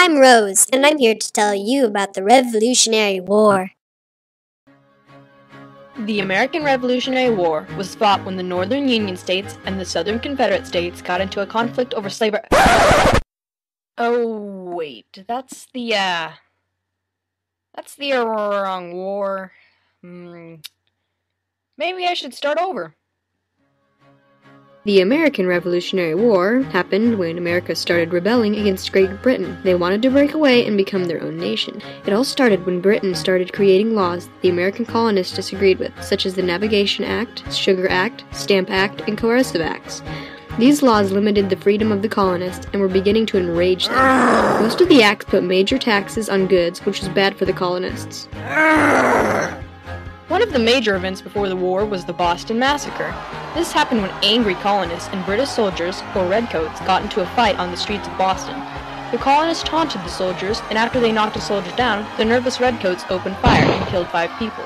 I'm Rose, and I'm here to tell you about the Revolutionary War. The American Revolutionary War was fought when the Northern Union States and the Southern Confederate States got into a conflict over slavery. Oh, wait, that's the wrong war. Maybe I should start over. The American Revolutionary War happened when America started rebelling against Great Britain. They wanted to break away and become their own nation. It all started when Britain started creating laws the American colonists disagreed with, such as the Navigation Act, Sugar Act, Stamp Act, and Coercive Acts. These laws limited the freedom of the colonists and were beginning to enrage them. Most of the acts put major taxes on goods, which was bad for the colonists. One of the major events before the war was the Boston Massacre. This happened when angry colonists and British soldiers, or redcoats, got into a fight on the streets of Boston. The colonists taunted the soldiers, and after they knocked a soldier down, the nervous redcoats opened fire and killed 5 people.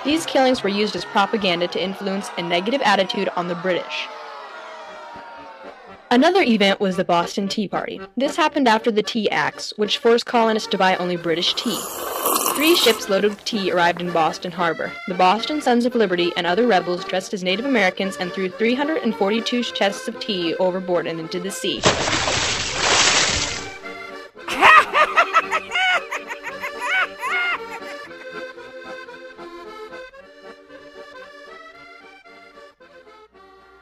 These killings were used as propaganda to influence a negative attitude on the British. Another event was the Boston Tea Party. This happened after the Tea Acts, which forced colonists to buy only British tea. 3 ships loaded with tea arrived in Boston Harbor. The Boston Sons of Liberty and other rebels dressed as Native Americans and threw 342 chests of tea overboard and into the sea.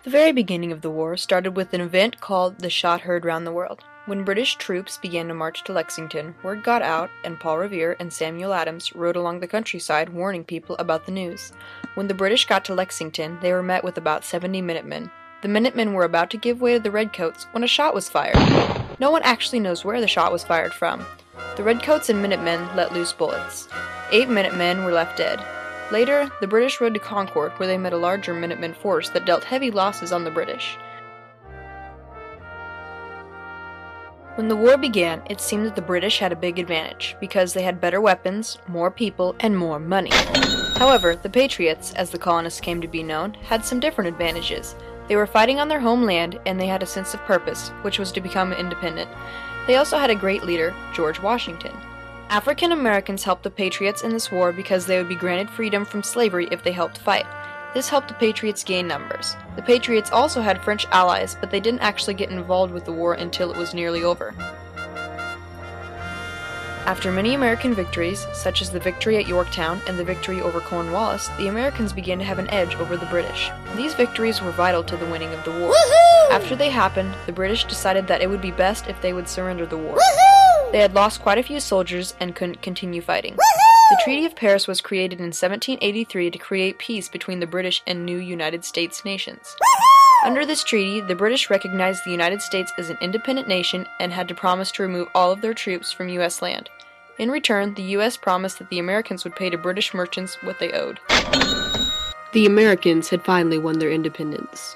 The very beginning of the war started with an event called the Shot Heard Round the World. When British troops began to march to Lexington, word got out, and Paul Revere and Samuel Adams rode along the countryside warning people about the news. When the British got to Lexington, they were met with about 70 Minutemen. The Minutemen were about to give way to the Redcoats when a shot was fired. No one actually knows where the shot was fired from. The Redcoats and Minutemen let loose bullets. 8 Minutemen were left dead. Later, the British rode to Concord, where they met a larger Minutemen force that dealt heavy losses on the British. When the war began, it seemed that the British had a big advantage, because they had better weapons, more people, and more money. However, the Patriots, as the colonists came to be known, had some different advantages. They were fighting on their homeland, and they had a sense of purpose, which was to become independent. They also had a great leader, George Washington. African Americans helped the Patriots in this war because they would be granted freedom from slavery if they helped fight. This helped the Patriots gain numbers. The Patriots also had French allies, but they didn't actually get involved with the war until it was nearly over. After many American victories, such as the victory at Yorktown and the victory over Cornwallis, the Americans began to have an edge over the British. These victories were vital to the winning of the war. Woohoo! After they happened, the British decided that it would be best if they would surrender the war. Woohoo! They had lost quite a few soldiers and couldn't continue fighting. Woohoo! The Treaty of Paris was created in 1783 to create peace between the British and new United States nations. Woohoo! Under this treaty, the British recognized the United States as an independent nation and had to promise to remove all of their troops from U.S. land. In return, the U.S. promised that the Americans would pay to British merchants what they owed. The Americans had finally won their independence.